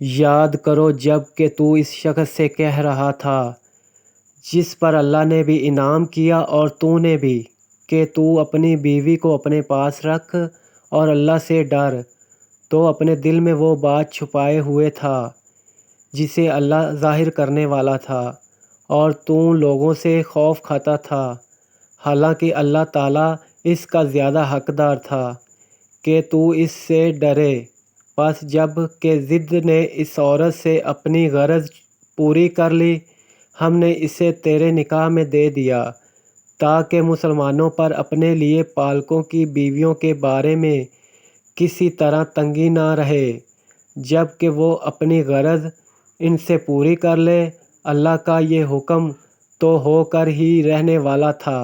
याद करो जब कि तू इस शख्स से कह रहा था जिस पर अल्लाह ने भी इनाम किया और तूने भी, कि तू अपनी बीवी को अपने पास रख और अल्लाह से डर। तो अपने दिल में वो बात छुपाए हुए था जिसे अल्लाह ज़ाहिर करने वाला था, और तू लोगों से खौफ खाता था, हालांकि अल्लाह ताला इसका ज़्यादा हकदार था कि तू इससे डरे। बस जब के ज़िद ने इस औरत से अपनी गरज पूरी कर ली, हमने इसे तेरे निकाह में दे दिया ताकि मुसलमानों पर अपने लिए पालकों की बीवियों के बारे में किसी तरह तंगी ना रहे, जब कि वो अपनी गरज इनसे पूरी कर ले। अल्लाह का ये हुक्म तो होकर ही रहने वाला था।